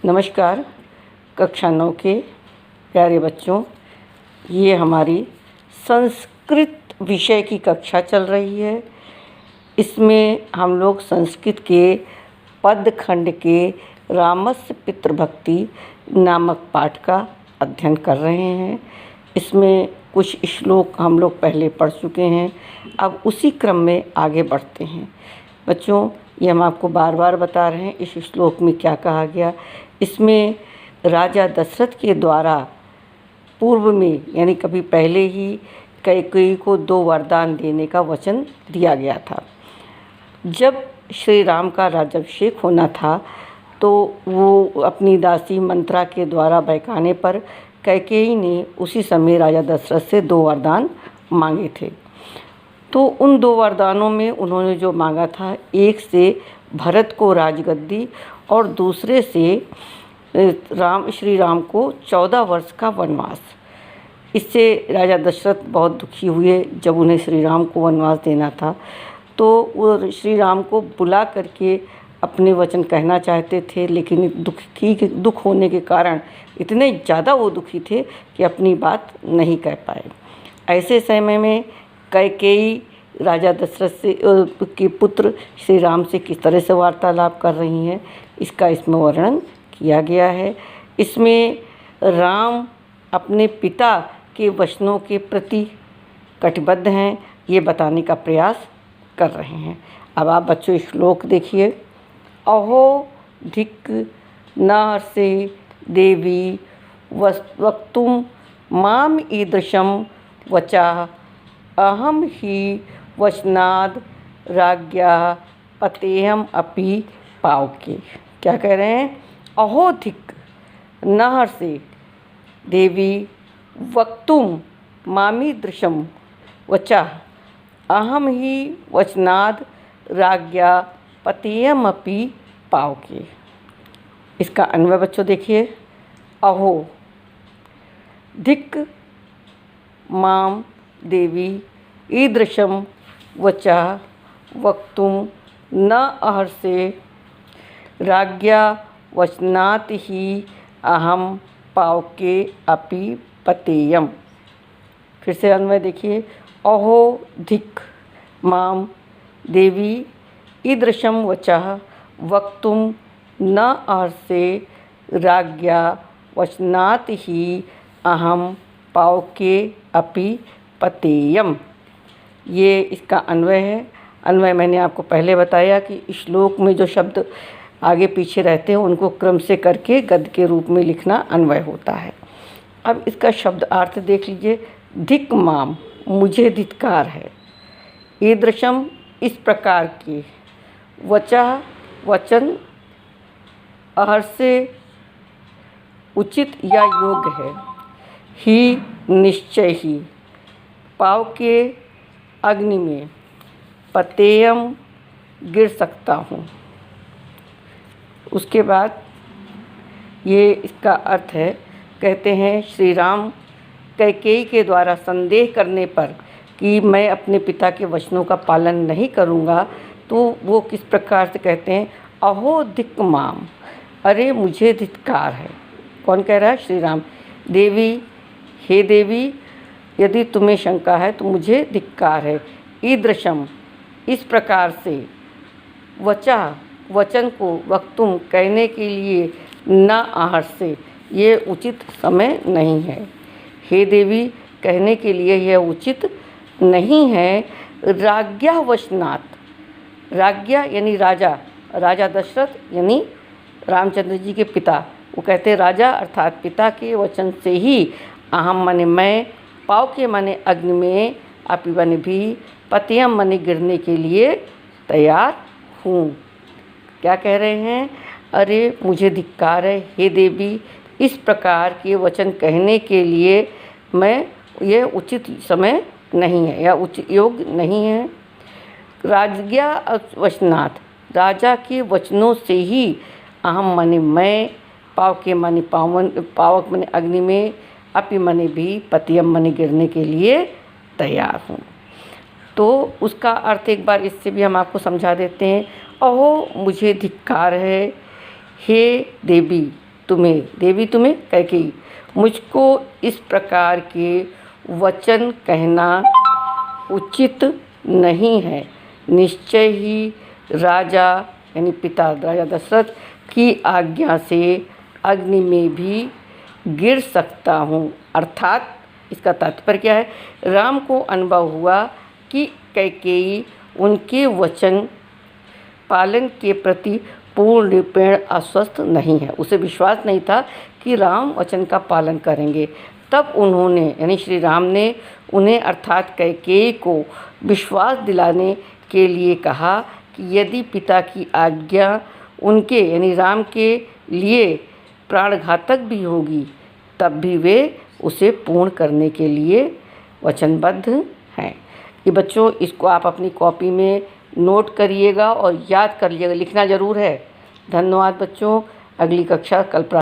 नमस्कार। कक्षा 9 के प्यारे बच्चों, ये हमारी संस्कृत विषय की कक्षा चल रही है। इसमें हम लोग संस्कृत के पदखंड के रामस्य पितृभक्ति नामक पाठ का अध्ययन कर रहे हैं। इसमें कुछ श्लोक हम लोग पहले पढ़ चुके हैं, अब उसी क्रम में आगे बढ़ते हैं। बच्चों, ये हम आपको बार बार बता रहे हैं इस श्लोक में क्या कहा गया। इसमें राजा दशरथ के द्वारा पूर्व में यानी कभी पहले ही कैकेयी को 2 वरदान देने का वचन दिया गया था। जब श्री राम का राज्याभिषेक होना था तो वो अपनी दासी मंत्रा के द्वारा बहकाने पर कैकेयी ने उसी समय राजा दशरथ से 2 वरदान मांगे थे। तो उन 2 वरदानों में उन्होंने जो मांगा था, एक से भरत को राजगद्दी और दूसरे से श्री राम को 14 वर्ष का वनवास। इससे राजा दशरथ बहुत दुखी हुए। जब उन्हें श्री राम को वनवास देना था तो वो श्री राम को बुला करके अपने वचन कहना चाहते थे, लेकिन दुख होने के कारण इतने ज़्यादा वो दुखी थे कि अपनी बात नहीं कह पाए। ऐसे समय में कैकेयी राजा दशरथ से के पुत्र श्री राम से किस तरह से वार्तालाप कर रही हैं, इसका इसमें वर्णन किया गया है। इसमें राम अपने पिता के वचनों के प्रति कटिबद्ध हैं, ये बताने का प्रयास कर रहे हैं। अब आप बच्चों श्लोक देखिए। अहो धिक् न हर्षे देवी वक्तुं माम ईदृशं वचः अहम ही वचनाद राज्ञा पतेयम अपि पावके। क्या कह रहे हैं? अहो धिक् न हर्षे देवी वक्तुं मामीदृशं वचः अहम ही वचनाद राज्ञा पतेयम अपि पावके। इसका अन्वय बच्चों देखिए। अहो धिक् माम देवी ईदृशं वचः वक्तुं न अर्हसे राज्ञा वचनात् ही अहम पावके अपि पतेयम। फिर से अन्वय देखिए। अहो धिक् माम देवी ईदृशं वचः वक्तुं न अर्हसे राज्ञा वचनात् ही अहम पावके अपि पतेयम। ये इसका अन्वय है। अन्वय मैंने आपको पहले बताया कि श्लोक में जो शब्द आगे पीछे रहते हैं उनको क्रम से करके गद्य के रूप में लिखना अन्वय होता है। अब इसका शब्द अर्थ देख लीजिए। धिक् माम, मुझे धिक्कार है। ईदृशम, इस प्रकार के। वचः, वचन। अर्हसे, उचित या योग्य है। ही, निश्चय ही। पावके, अग्नि में। पतेयम, गिर सकता हूँ। उसके बाद ये इसका अर्थ है। कहते हैं श्री राम कैकेयी के द्वारा संदेह करने पर कि मैं अपने पिता के वचनों का पालन नहीं करूँगा, तो वो किस प्रकार से कहते हैं? अहो धिक् माम, अरे मुझे धिक्कार है। कौन कह रहा है? श्री राम। देवी, हे देवी, यदि तुम्हें शंका है तो मुझे धिक्कार है। ईदृशम, इस प्रकार से। वचः, वचन को। वक्तुम, कहने के लिए। न अर्हसे, ये उचित समय नहीं है। हे देवी, कहने के लिए यह उचित नहीं है। राज्ञा वचनात्, राज्ञा यानी राजा, राजा दशरथ यानी रामचंद्र जी के पिता, वो कहते राजा अर्थात पिता के वचन से ही अहम माने मैं, पावके माने अग्नि में, अपि माने भी, पतेयम माने गिरने के लिए तैयार हूँ। क्या कह रहे हैं? अरे मुझे धिक्कार है हे देवी, इस प्रकार के वचन कहने के लिए मैं, यह उचित समय नहीं है या उचित योग्य नहीं है। राज्ञा वचनात्, राजा के वचनों से ही। अहम माने मैं, पावके माने पावन, पावक माने अग्नि में, अपि माने भी, पतेयम माने गिरने के लिए तैयार हूँ। तो उसका अर्थ एक बार इससे भी हम आपको समझा देते हैं। अहो मुझे धिक्कार है हे देवी, तुम्हें, देवी तुम्हें कैकेयी, मुझको इस प्रकार के वचन कहना उचित नहीं है। निश्चय ही राजा यानी पिता राजा दशरथ की आज्ञा से अग्नि में भी गिर सकता हूँ। अर्थात इसका तात्पर्य क्या है? राम को अनुभव हुआ कि कैकेयी उनके वचन पालन के प्रति पूर्ण रूपेण आश्वस्त नहीं है। उसे विश्वास नहीं था कि राम वचन का पालन करेंगे। तब उन्होंने यानी श्री राम ने उन्हें अर्थात कैकेयी को विश्वास दिलाने के लिए कहा कि यदि पिता की आज्ञा उनके यानी राम के लिए प्राणघातक भी होगी तब भी वे उसे पूर्ण करने के लिए वचनबद्ध हैं। ये बच्चों, इसको आप अपनी कॉपी में नोट करिएगा और याद कर लीजिएगा, लिखना ज़रूर है। धन्यवाद बच्चों। अगली कक्षा कल